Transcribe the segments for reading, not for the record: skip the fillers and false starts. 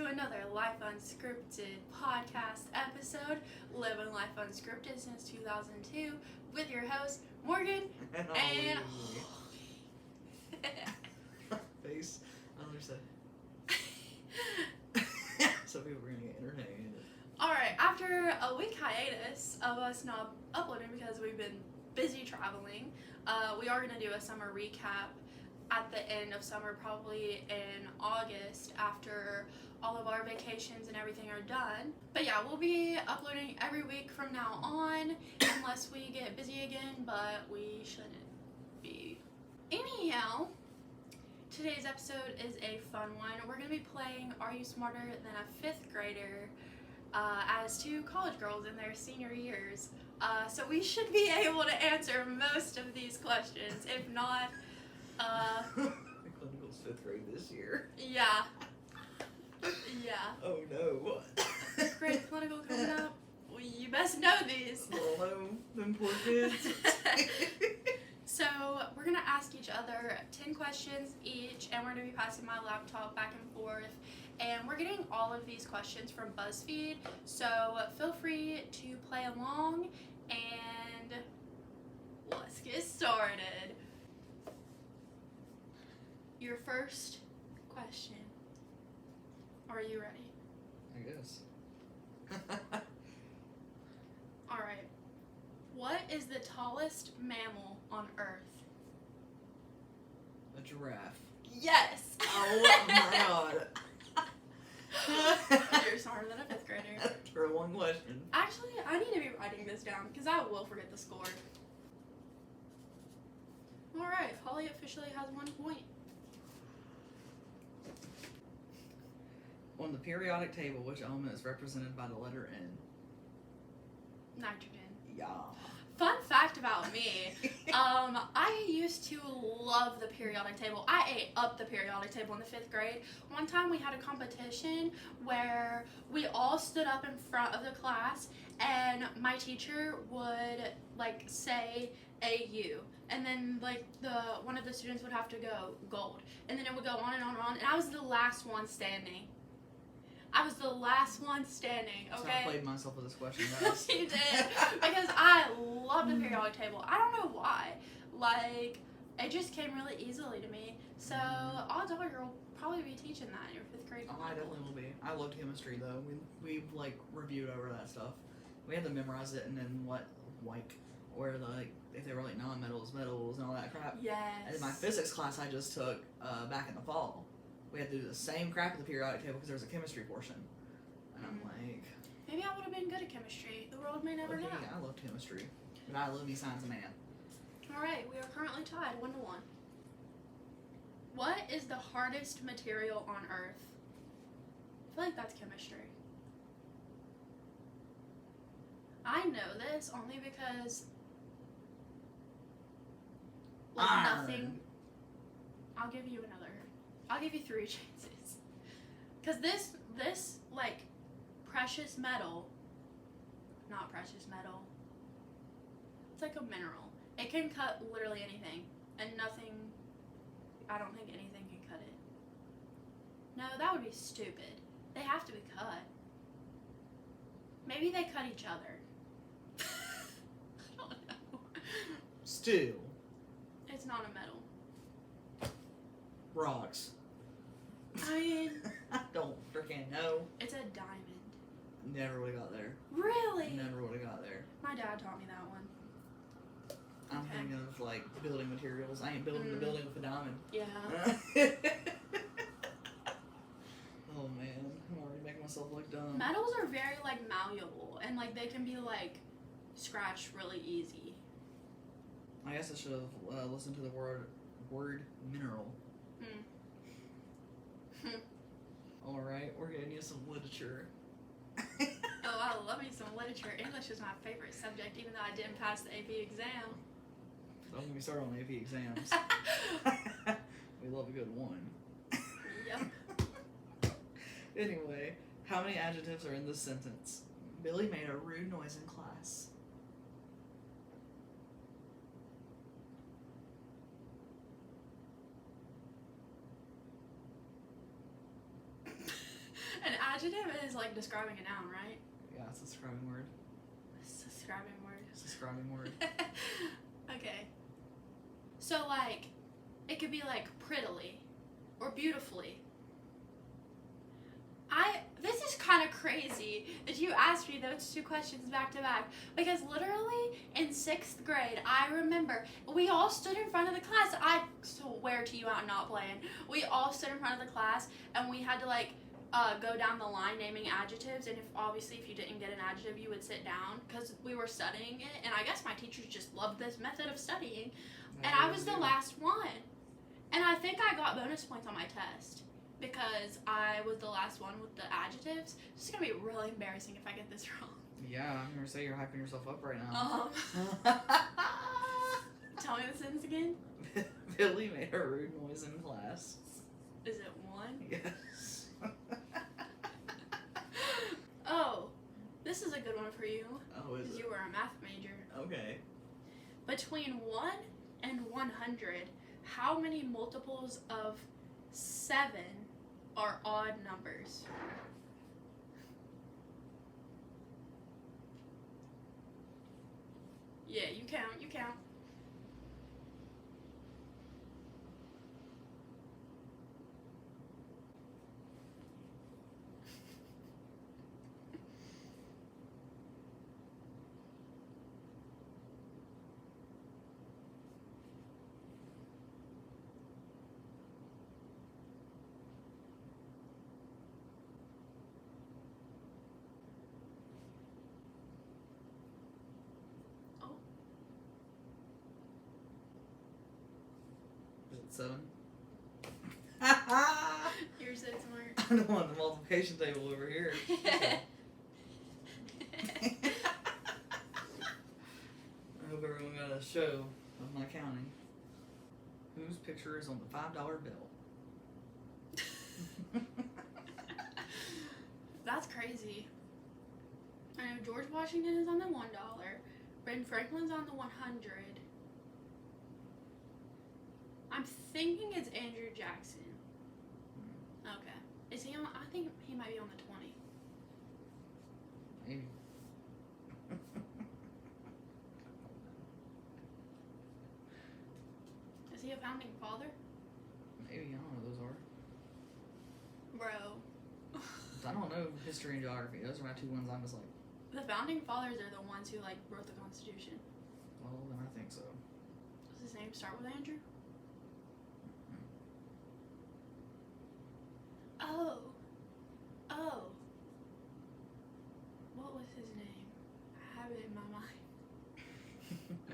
to another Life Unscripted podcast episode, Living Life Unscripted since 2002, with your host, Morgan, and Face. I understand. So people are going to get entertained. Alright, after a week hiatus of us not uploading because we've been busy traveling, we are going to do a summer recap at the end of summer, probably in August, after all of our vacations and everything are done. But yeah, we'll be uploading every week from now on, unless we get busy again, but we shouldn't be. Anyhow, today's episode is a fun one. We're going to be playing Are You Smarter Than a 5th Grader as two college girls in their senior years. So we should be able to answer most of these questions. If not, Clinical's 5th grade this year. Yeah. Yeah. Oh no. 5th grade clinical coming up. Well, you best know these. Oh no, them poor kids. So we're gonna ask each other 10 questions each, and we're gonna be passing my laptop back and forth. And we're getting all of these questions from BuzzFeed, so feel free to play along. And let's get started. Your first question. Are you ready? I guess. Alright. What is the tallest mammal on Earth? A giraffe. Yes! Oh my god. You're smarter than a 5th grader. For one question. Actually, I need to be writing this down because I will forget the score. Alright, Holly officially has 1 point. On the periodic table, which element is represented by the letter N? Nitrogen. Yeah. Fun fact about me, I used to love the periodic table. I ate up the periodic table in the 5th grade. One time we had a competition where we all stood up in front of the class and my teacher would like say AU, and then like one of the students would have to go gold, and then it would go on and on and on, and I was the last one standing. I was the last one standing, okay? So I played myself with this question, guys. You did, because I love the periodic table. I don't know why. Like, it just came really easily to me. So, odds are you'll probably be teaching that in your 5th grade. Oh, I definitely will be. I love chemistry, though. We like, reviewed over that stuff. We had to memorize it and then where, like, if they were, like, non-metals, metals, and all that crap. Yes. And in my physics class I just took back in the fall, we had to do the same crap at the periodic table because there was a chemistry portion. And I'm like... Maybe I would have been good at chemistry. The world may never know. I love chemistry. But I love me science man. Alright, we are currently tied 1-1. What is the hardest material on Earth? I feel like that's chemistry. I know this only because nothing. I'll give you 3 chances. Because this like precious metal, not precious metal, it's like a mineral. It can cut literally anything, and I don't think anything can cut it. No, that would be stupid. They have to be cut. Maybe they cut each other. I don't know. Still. It's not a metal. Rocks. I mean... I don't freaking know. It's a diamond. Never would have got there. Really? Never would have got there. My dad taught me that one. I'm thinking of, like, building materials. I ain't building the building with a diamond. Yeah. Oh, man. I'm already making myself look dumb. Metals are very, like, malleable, and, like, they can be, like, scratched really easy. I guess I should have listened to the word mineral. Alright, we're getting you some literature. Oh, I love me some literature. English is my favorite subject, even though I didn't pass the AP exam. Don't get me started on AP exams. We love a good one. Yep. Anyway, how many adjectives are in this sentence? Billy made a rude noise in class. An adjective is like describing a noun, right? Yeah, it's a describing word. It's a describing word. It's a describing word. Okay. So like, it could be like prettily or beautifully. This is kind of crazy that you asked me those two questions back to back, because literally in 6th grade, I remember we all stood in front of the class. I swear to you, I'm not playing. We all stood in front of the class and we had to like go down the line naming adjectives, and if you didn't get an adjective, you would sit down because we were studying it, and I guess my teachers just loved this method of studying, and I was the last one, and I think I got bonus points on my test because I was the last one with the adjectives. It's gonna be really embarrassing if I get this wrong. Yeah, I'm gonna say you're hyping yourself up right now. Tell me the sentence again. Billy made a rude noise in class. Is it one? Yes. Oh, this is a good one for you. Oh, is Because it? you were a math major. Okay. Between 1 and 100, how many multiples of 7 are odd numbers? Yeah, you count. Is it 7? You're so smart. I don't want the multiplication table over here. I hope everyone got a show of my counting. Whose picture is on the $5 bill? That's crazy. I know George Washington is on the $1. Ben Franklin's on the 100. I'm thinking it's Andrew Jackson. Okay. Is he on? I think he might be on the 20. Maybe. Is he a founding father? Maybe, I don't know what those are. Bro. I don't know history and geography. Those are my two ones I'm just like, The founding fathers are the ones who like wrote the Constitution. well, then I think so. Does his name start with Andrew? Oh. What was his name? I have it in my mind. I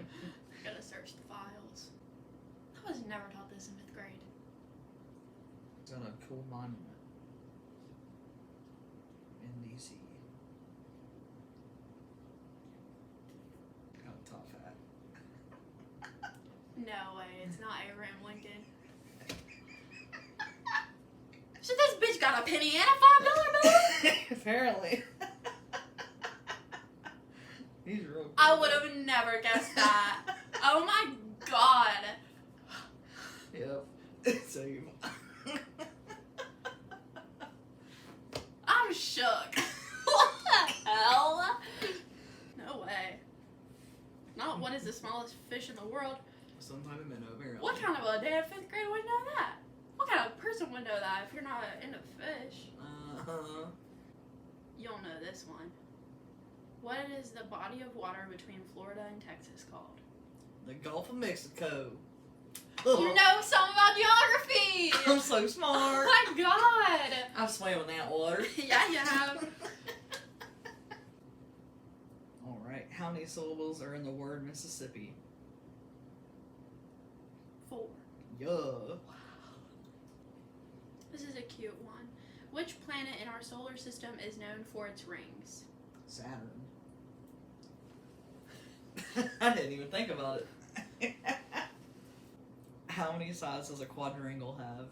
gotta search the files. I was never taught this in 5th grade. It's got a cool monument in DC. Got a top hat. No way, it's not Abraham Lincoln. So this bitch got a penny and a $5 bill? Apparently. He's real cool. I would have never guessed that. Oh my god. Yep. Same. I'm shook. What the hell? No way. Not what is the smallest fish in the world. Some type of minnow, apparently. What kind of a damn 5th grade would know that? What kind of person would know that if you're not into fish? Uh-huh. You'll know this one. What is the body of water between Florida and Texas called? The Gulf of Mexico. You know something about geography! I'm so smart. Oh my god! I've swam in that water. Yeah, you have. Alright, how many syllables are in the word Mississippi? 4. Yeah. This is a cute one. Which planet in our solar system is known for its rings? Saturn. I didn't even think about it. How many sides does a quadrangle have?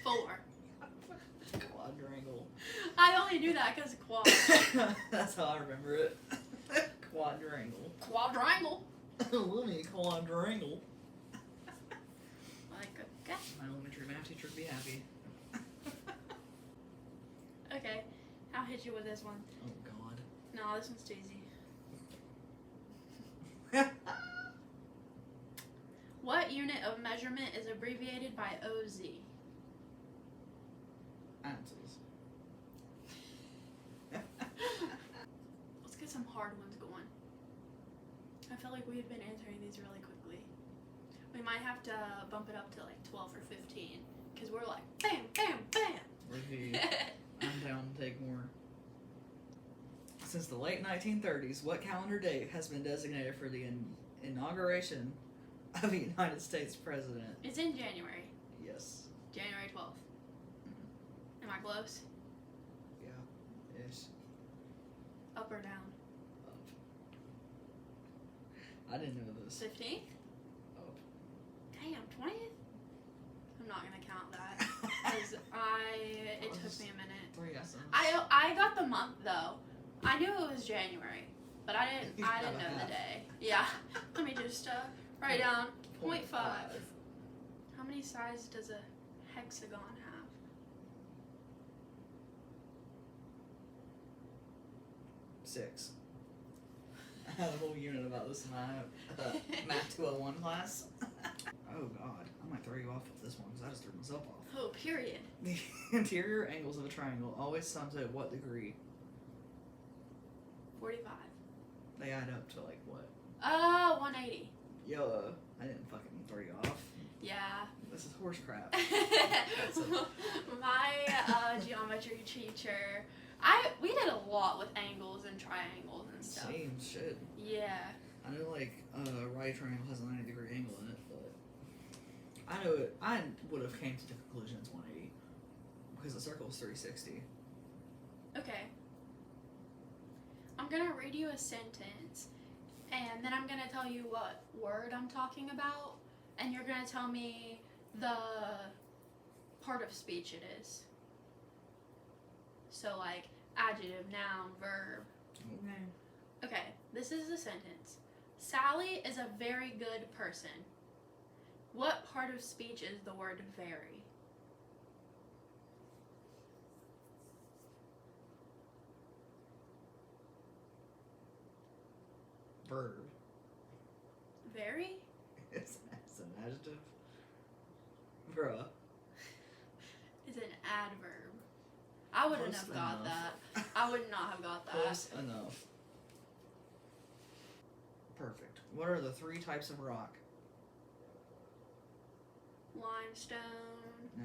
4. Quadrangle. I only knew that because quad. That's how I remember it. Quadrangle. Quadrangle. Let me quadrangle. Like, okay. My elementary math teacher would be happy. Okay, I'll hit you with this one. Oh God. No, this one's too easy. What unit of measurement is abbreviated by OZ? Ounces. Let's get some hard ones going. I feel like we've been answering these really quickly. We might have to bump it up to like 12 or 15 because we're like bam, bam, bam. I'm down to take more. Since the late 1930s, what calendar date has been designated for the inauguration of a United States president? It's in January. Yes. January 12th. Am I close? Yeah. Ish. Up or down? Up. I didn't know this. 15th? Up. Damn, 20th? I'm not gonna count that because it took me a minute. 3 guesses. I got the month though. I knew it was January, but I didn't know the day. Yeah. Let me just write down 0.5. How many sides does a hexagon have? 6. I had a whole unit about this in my Math 201 class. Oh God, I might throw you off with this one because I just threw myself off. Oh, period. The interior angles of a triangle always sums at what degree? 45. They add up to like what? 180. Yo, I didn't fucking throw you off. Yeah. This is horse crap. My geometry teacher, we did a lot with angles and triangles and stuff. Same shit. Yeah. I know like right triangle has a 90-degree angle in it, but I know it. I would have came to the conclusion it's 180 because the circle is 360. Okay. I'm gonna read you a sentence, and then I'm gonna tell you what word I'm talking about, and you're gonna tell me the part of speech it is. So like adjective, noun, verb. Okay. Okay, this is the sentence. Sally is a very good person. What part of speech is the word very? Verb. Very? It's an adjective. Bruh. It's an adverb. I wouldn't Close have got enough. that. I would not have got that. Close enough. Perfect. What are the 3 types of rock? Limestone. No.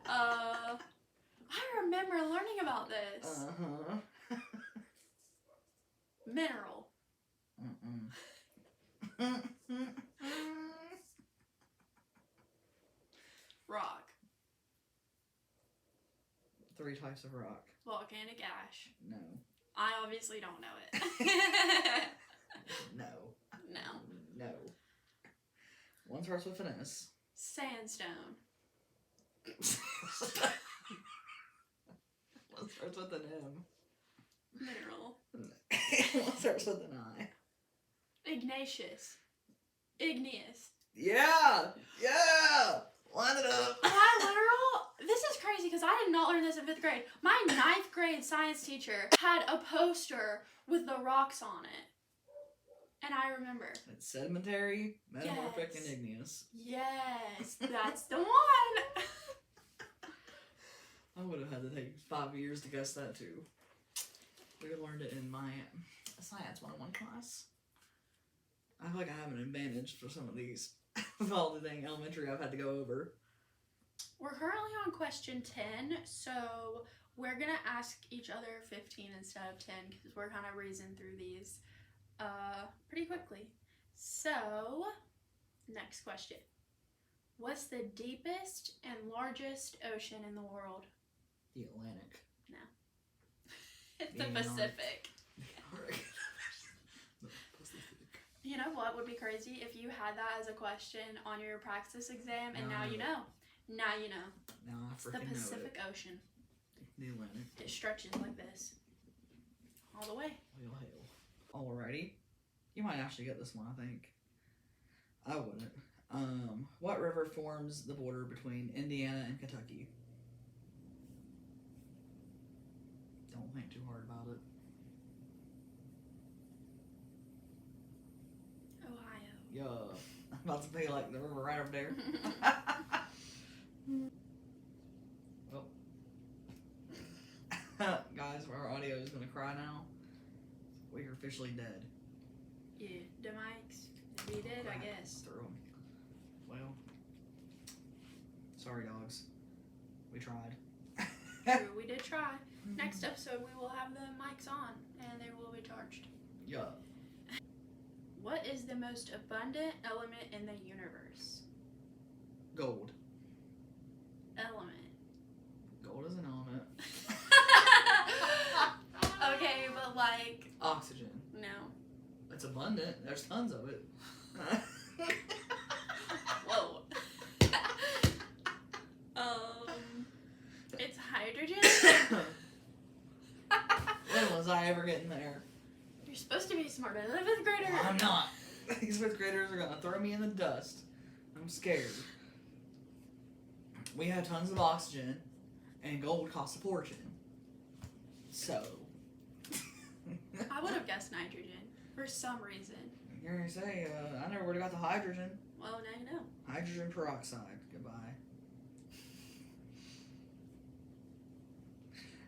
I remember learning about this. Uh-huh. Mineral. Rock. 3 types of rock. Volcanic ash. No. I obviously don't know it. No. No. No. One starts with an S. Sandstone. One starts with an M. Mineral. One starts with an I. Ignatius. Igneous. Yeah! Yeah! Line it up. Am I literal? This is crazy because I did not learn this in 5th grade. My 9th grade science teacher had a poster with the rocks on it. And I remember. It's sedimentary, metamorphic, Yes. and igneous. Yes, that's the one. I would have had to take 5 years to guess that too. We learned it in my science 101 class. I feel like I have an advantage for some of these. Of all the dang elementary I've had to go over. We're currently on question 10, so we're gonna ask each other 15 instead of 10 because we're kind of breezing through these pretty quickly. So, next question. What's the deepest and largest ocean in the world? The Atlantic. No. It's the The Antarctic. Pacific. The Pacific. You know what would be crazy if you had that as a question on your practice exam and now you know. Now you know. Now I It's the freaking know Pacific it. Ocean. The Atlantic. It stretches like this. All the way. Hail, hail. Alrighty. You might actually get this one, I think. I wouldn't. What river forms the border between Indiana and Kentucky? Don't think too hard about it. Ohio. Yeah. I'm about to be like the river right over there. Oh. Guys, our audio is going to cry now. We are officially dead. Yeah, the mics. We did, I guess. Through 'em. Well, sorry, dogs. We tried. True, we did try. Next episode, we will have the mics on, and they will be charged. Yeah. What is the most abundant element in the universe? Gold. Element. Gold is an element. Okay, but like... Oxygen. No. It's abundant. There's tons of it. Whoa. It's hydrogen. When was I ever getting there? You're supposed to be smarter than a fifth grader. I'm not. These fifth graders are gonna throw me in the dust. I'm scared. We have tons of oxygen, and gold costs a fortune. So. I would have guessed nitrogen for some reason. You're gonna say, I never would have got the hydrogen. Well, now you know. Hydrogen peroxide. Goodbye.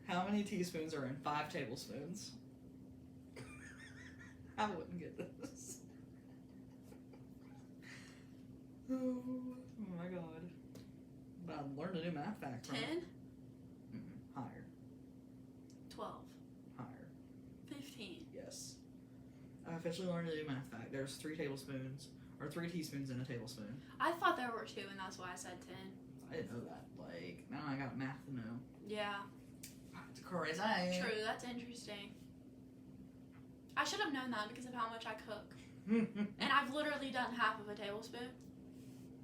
How many teaspoons are in 5 tablespoons? I wouldn't get this. Oh my god. But I learned a new math fact. 10? Higher. 12. Higher. 15. Yes. I officially learned a new math fact. There's 3 tablespoons, or 3 teaspoons in a tablespoon. I thought there were 2, and that's why I said 10. I didn't know that. Like, now I got math to know. Yeah. It's crazy. True, that's interesting. I should have known that because of how much I cook. And I've literally done half of a tablespoon.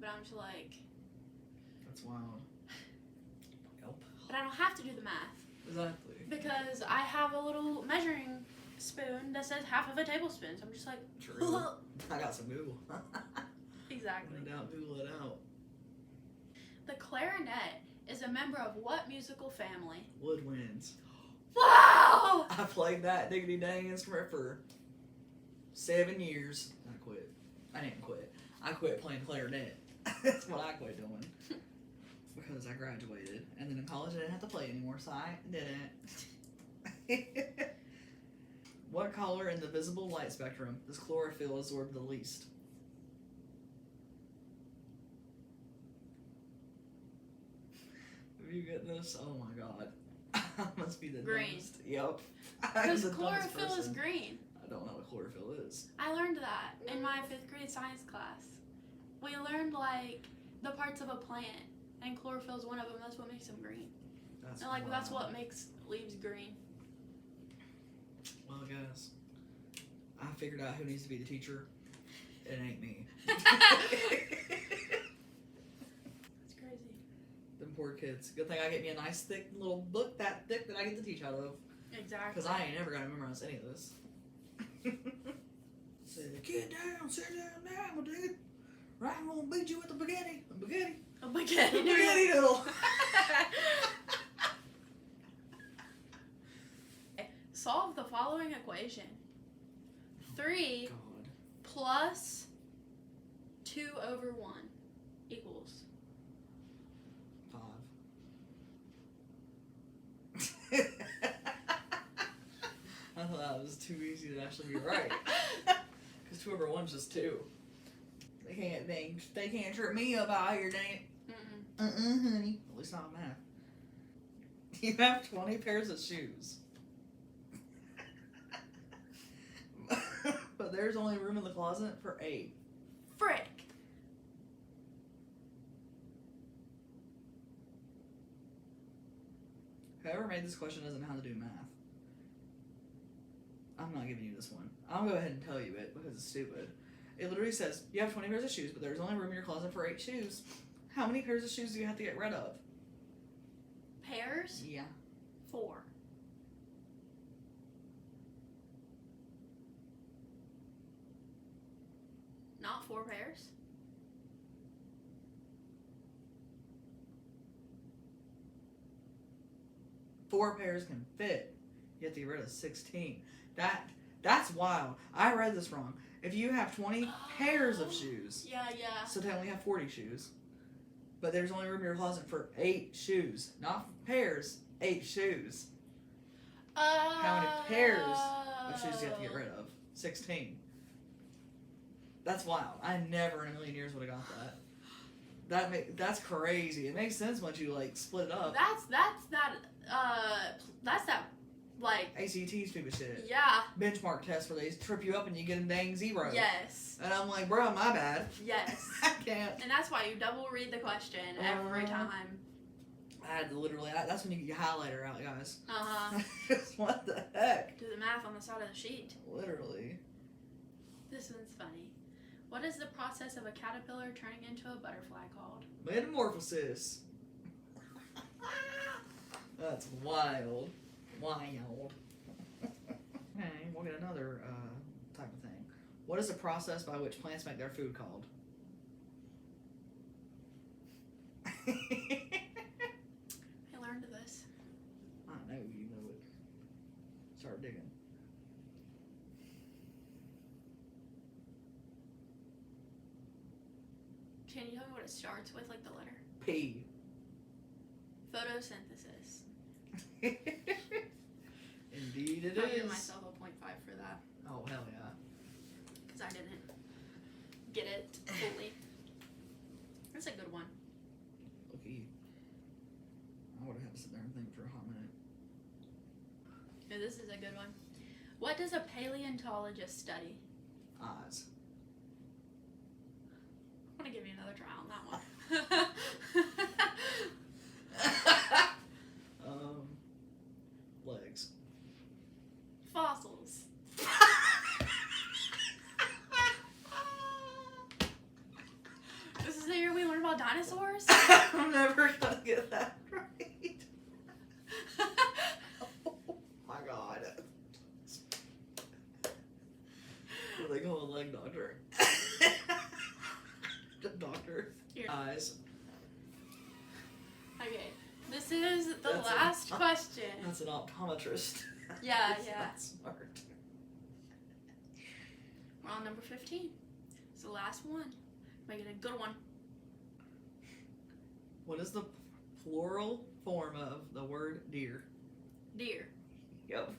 But I'm just like... That's wild. Yep. But I don't have to do the math. Exactly. Because I have a little measuring spoon that says half of a tablespoon. So I'm just like... True. I got some Google. Exactly. No doubt, Google it out. The clarinet is a member of what musical family? Woodwinds. Wow! I played that diggity dang instrument for 7 years. I quit. I didn't quit. I quit playing clarinet. That's what I quit doing. Because I graduated. And then in college I didn't have to play anymore, so I didn't. What color in the visible light spectrum does chlorophyll absorb the least? If you get this, oh my god. I must be the Green. dumbest. Yep. Because chlorophyll is green. I don't know what chlorophyll is. I learned that in my 5th grade science class. We learned like the parts of a plant, and chlorophyll is one of them. That's what makes them green. That's And like wild. that's what makes leaves green. Well, guys, I figured out who needs to be the teacher. It ain't me. That's crazy. Them poor kids. Good thing I get me a nice thick little book that thick that I get to teach out of. Exactly. Because I ain't never gonna memorize any of this. Sit kid down, sit down now, my dude. Right, I'm gonna beat you with the spaghetti. A spaghetti. A spaghetti A spaghetti noodle. Solve the following equation. 3 God. plus 2 over 1 equals. 5. I thought that was too easy to actually be right. Because 2 over 1 is just 2. They can't trip me up out here, dang it. Honey. At least not math. You have 20 pairs of shoes. But there's only room in the closet for 8. Frick. Whoever made this question doesn't know how to do math. I'm not giving you this one. I'll go ahead and tell you it because it's stupid. It literally says, you have 20 pairs of shoes, but there's only room in your closet for 8 shoes. How many pairs of shoes do you have to get rid of? Pairs? Yeah. 4. Not 4 pairs? 4 pairs can fit. You have to get rid of 16. That's wild. I read this wrong. If you have 20 pairs of shoes, Yeah. so technically you have 40 shoes, but there's only room in your closet for 8 shoes. Not pairs, 8 shoes. How many pairs of shoes do you have to get rid of? 16. That's wild. I never in a million years would have got that. That's crazy. It makes sense once you like split it up. That's that like ACT stupid shit. yeah. Benchmark test where they trip you up and you get a dang 0. Yes. And I'm like, bro, my bad. Yes. I can't. And that's why you double read the question every time. I had to literally. That's when you get your highlighter out, guys. Uh-huh. What the heck? Do the math on the side of the sheet. Literally. This one's funny. What is the process of a caterpillar turning into a butterfly called? Metamorphosis. That's wild. Wild. Okay, we'll get another type of thing. What is the process by which plants make their food called? I learned this. I know you know it. Start digging. Can you tell me what it starts with, like the letter? P. Photosynthesis. Indeed it I'll give is. myself a 0.5 for that. Oh, hell yeah. Because I didn't get it fully. That's a good one. Look at you. I would have had to sit there and think for a hot minute. Yeah, this is a good one. What does a paleontologist study? Eyes. I'm going to give you another try on that one. Legs. Fossils. This is the year we learned about dinosaurs? I'm never gonna get that right. Oh my god. What do they call a leg doctor? The doctor. Here. Eyes. Okay, this is the That's last question. That's an optometrist. Yeah, That's yeah. not smart. We're on number 15. It's the last one. Make it a good one. What is the plural form of the word deer? Deer. Yep.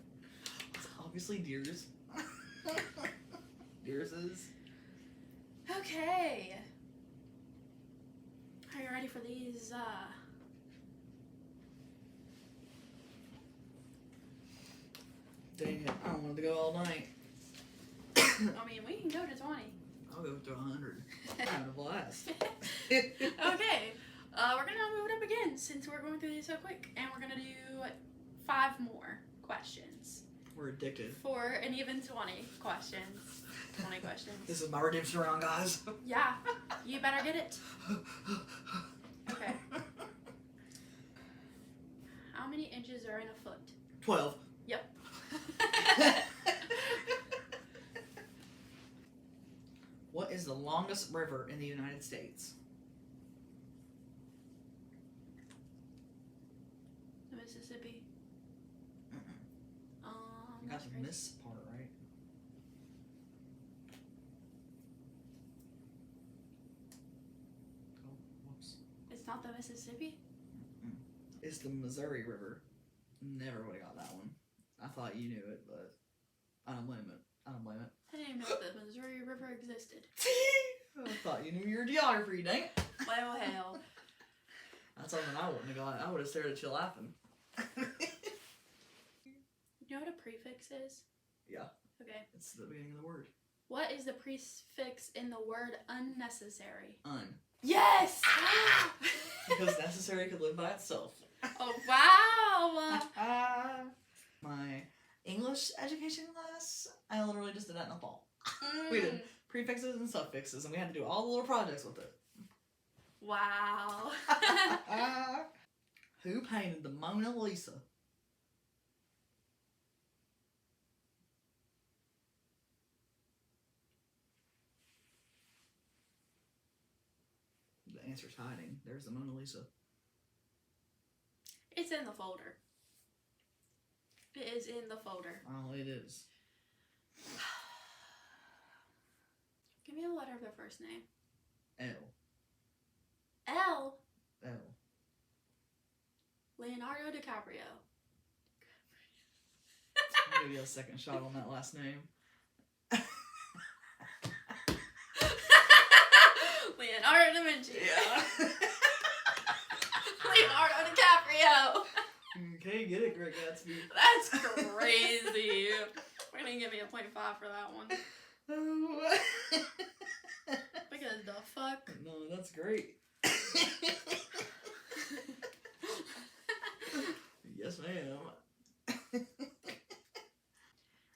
It's obviously deers. Deerses. Okay. Are you ready for these? Dang it, I don't want to go all night. I mean, we can go to 20. I'll go to 100. I'm having a blast. Okay. We're gonna move it up again since we're going through these so quick, and we're gonna do 5 more questions We're addicted. for an even 20 questions. 20 questions. This is my redemption round, guys. Yeah, you better get it. Okay. How many inches are in a foot? 12. Yep. What is the longest river in the United States? The Mississippi. You got That's the crazy. miss part right. Oh, whoops. It's not the Mississippi? It's the Missouri River. Never would have got that one. I thought you knew it, but I don't blame it. I don't blame it. I didn't even know the Missouri River existed. I thought you knew your geography, dang it. Well, hell. That's something I wouldn't have got. I would have stared at you laughing. You know what a prefix is? Yeah. Okay. It's the beginning of the word. What is the prefix in the word unnecessary? Un. Yes! Because necessary could live by itself. Oh, wow! My English education class, I literally just did that in the fall. We did prefixes and suffixes, and we had to do all the little projects with it. Wow. Who painted the Mona Lisa? The answer's hiding. There's the Mona Lisa. It's in the folder. It is in the folder. Oh, it is. Give me a letter of the first name. L. L. L. Leonardo DiCaprio. I'll give you a second shot on that last name. Leonardo da Vinci. Yeah. Leonardo DiCaprio. Okay, get it, Great Gatsby. That's crazy. We're gonna give me a 0.5 for that one. Oh. Because the fuck? No, that's great. Yes, ma'am.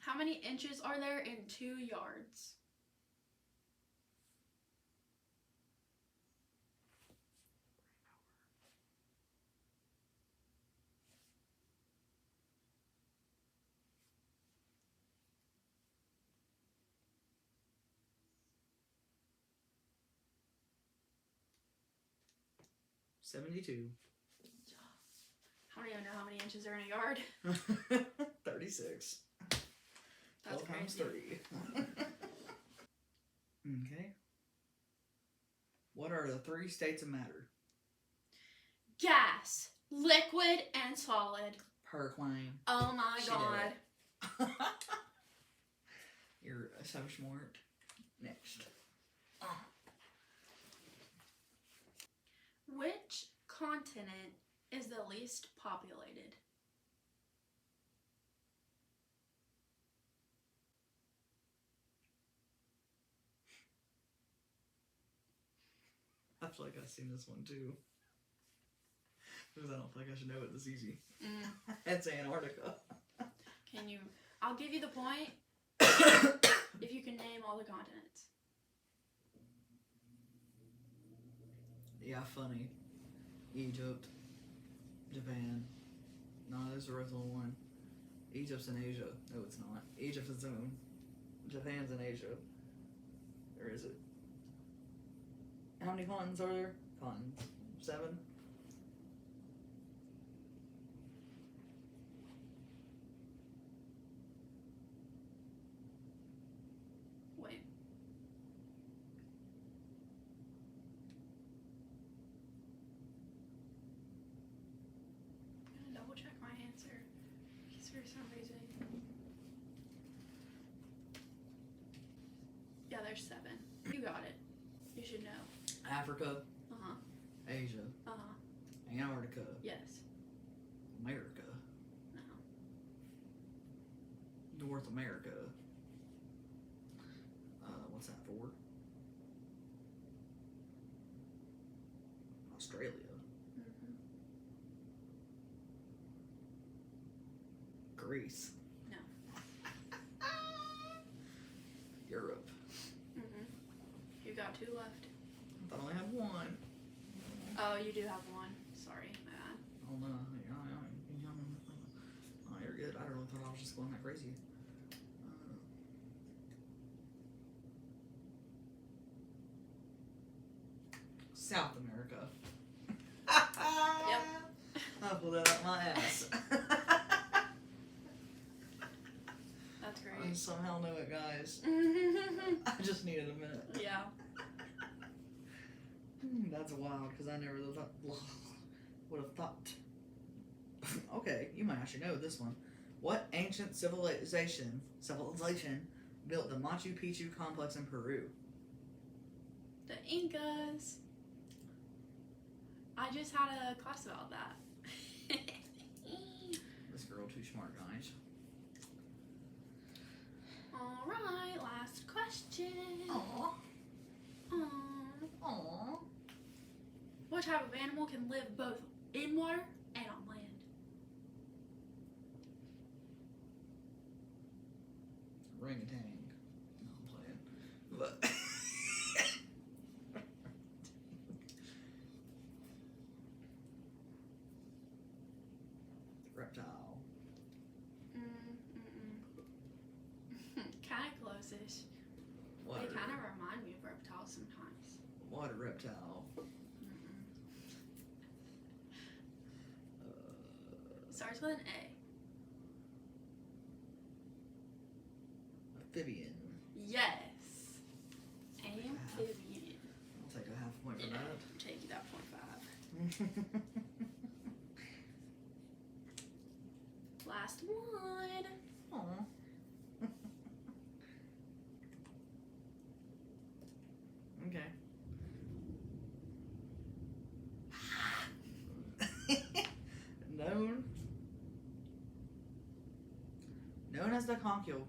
How many inches are there in 2 yards? $72. How do you know how many inches are in a yard? 36. That's 12 times crazy. 3. Okay. What are the 3 states of matter? Gas, liquid, and solid. Per claim. Oh my She god. did it. You're so smart. Next. Which continent is the least populated? I feel like I've seen this one too. Because I don't feel like I should know it this easy. It's Antarctica. Can you... I'll give you the point if you can name all the continents. Yeah, funny. Egypt. Japan. No, there's the original one. Egypt's in Asia. No, it's not. Egypt's its own. Japan's in Asia. Or is it? How many continents are there? Continents. 7? Wait. I'm gonna double check my answer. Because for some reason... Yeah, there's 7. You got it. You should know. Africa. Uh-huh. Asia. Uh-huh. Antarctica. Yes. America. No. North America. What's that for? Australia. Mm-hmm. Greece. No. Europe. Mm-hmm. You got 2 left. I thought I only had 1. Oh, you do have 1. Sorry, my bad. Oh no. Oh, you're good. I really thought I was just going that crazy. South America. Yep. I pulled that out my ass. That's I great. somehow knew it, guys. I just needed a minute. Yeah. That's wild, because I never would have thought. Okay, you might actually know this one. What ancient civilization built the Machu Picchu complex in Peru? The Incas. I just had a class about that. This girl too smart, guys. Alright, last question. Aww. Aww. Aww. What type of animal can live both in water and on land? Orangutan. No, I'm playing. But reptile. Kind of close-ish. Water. They kind of remind me of reptiles sometimes. Water reptile. Starts with an A. Amphibian. Yes. Amphibian. I'll take a half point for that. Take you that 0.5. Last one. Aw. Okay. Known as the concule.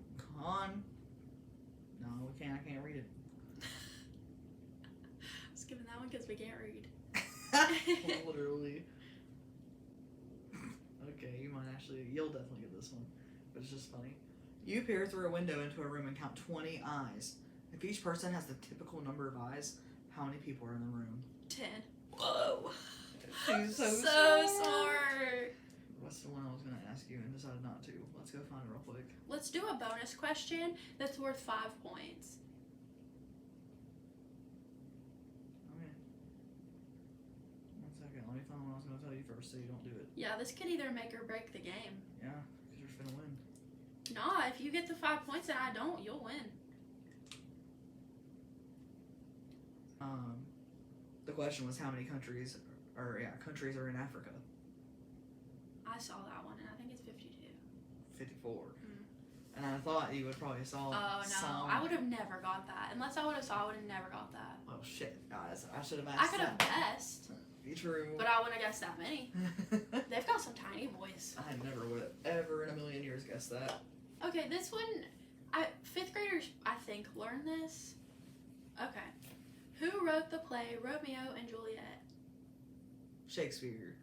No, we can't. I can't read it. Just giving that one because we can't read. Literally. Okay, you'll definitely get this one. But it's just funny. You peer through a window into a room and count 20 eyes. If each person has the typical number of eyes, how many people are in the room? 10. Whoa. She's so smart. What's the one I was going to ask you and decided not to? Let's go find it real quick. Let's do a bonus question that's worth 5 points. Okay. 1 second. Let me find what I was going to tell you first so you don't do it. Yeah, this could either make or break the game. Yeah, because you're finna win. Nah, if you get the 5 points and I don't, you'll win. The question was how many countries are in Africa. I saw that one and I think it's 52. 54. Mm. And I thought you would probably saw. Oh no, I would have never got that. Unless I would have saw, I would have never got that. Oh shit, guys! I should have I asked. could have guessed. Be true. But I wouldn't have guessed that many. They've got some tiny boys. I never would have ever in a million years guessed that. Okay, this one, 5th graders, I think, learn this. Okay. Who wrote the play Romeo and Juliet? Shakespeare.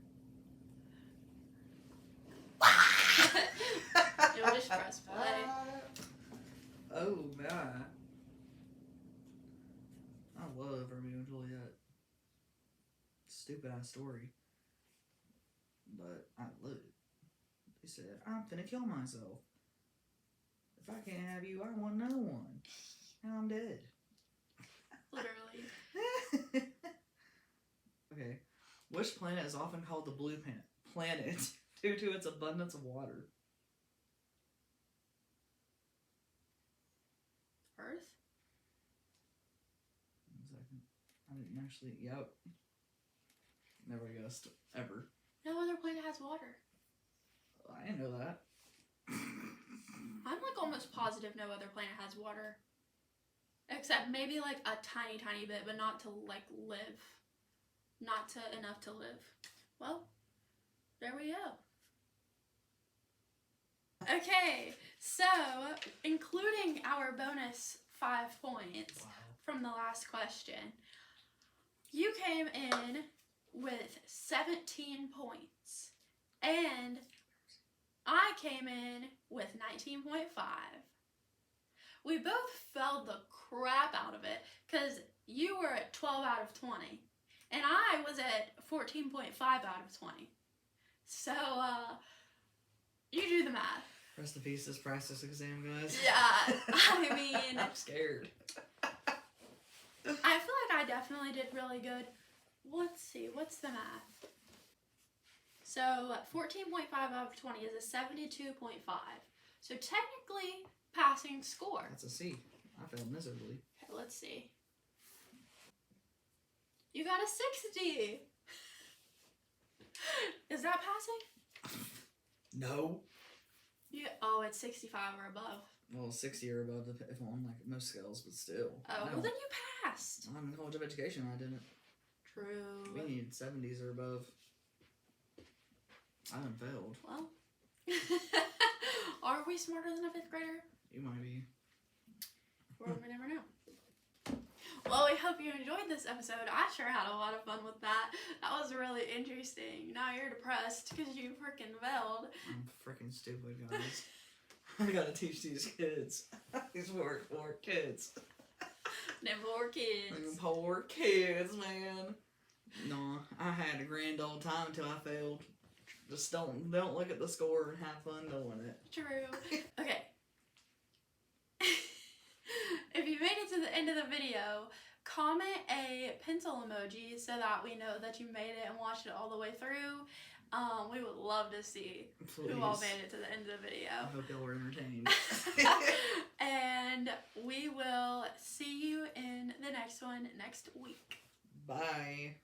You'll just press play. Oh man. I love Romeo and Juliet. Stupid ass story. But I love it. They said, I'm finna kill myself. If I can't have you, I want no one. And I'm dead. Literally. Okay. Which planet is often called the blue planet due to its abundance of water? Earth? 1 second. I didn't actually. Yep. Never guessed. Ever. No other planet has water. I didn't know that. I'm like almost positive no other planet has water. Except maybe like a tiny, tiny bit, but not to like live. Not to enough to live. Well, there we go. Okay, so including our bonus 5 points from the last question, you came in with 17 points, and I came in with 19.5. We both failed the crap out of it because you were at 12 out of 20, and I was at 14.5 out of 20. So, you do the math. Rest in peace, this practice exam, guys. Yeah, I mean... I'm scared. I feel like I definitely did really good. Let's see, what's the math? So, 14.5 out of 20 is a 72.5. So, technically, passing score. That's a C. I failed miserably. Okay, let's see. You got a 60. Is that passing? No. Yeah. Oh, it's 65 or above. Well, 60 or above if I'm on like most scales, but still. Oh, no. well then you passed. I'm in college of education. I didn't. True. We need 70s or above. I haven't failed. Well, are we smarter than a 5th grader? You might be. Well, we never know. Well, we hope you enjoyed this episode. I sure had a lot of fun with that. That was really interesting. Now you're depressed because you freaking failed. I'm freaking stupid, guys. I gotta teach these kids. These poor kids. Them poor kids. Them poor kids, man. No, I had a grand old time until I failed. Just don't look at the score and have fun doing it. True. Okay. If you made it to the end of the video, comment a pencil emoji so that we know that you made it and watched it all the way through. We would love to see Please. who all made it to the end of the video. I hope y'all were entertained. And next one next week. Bye.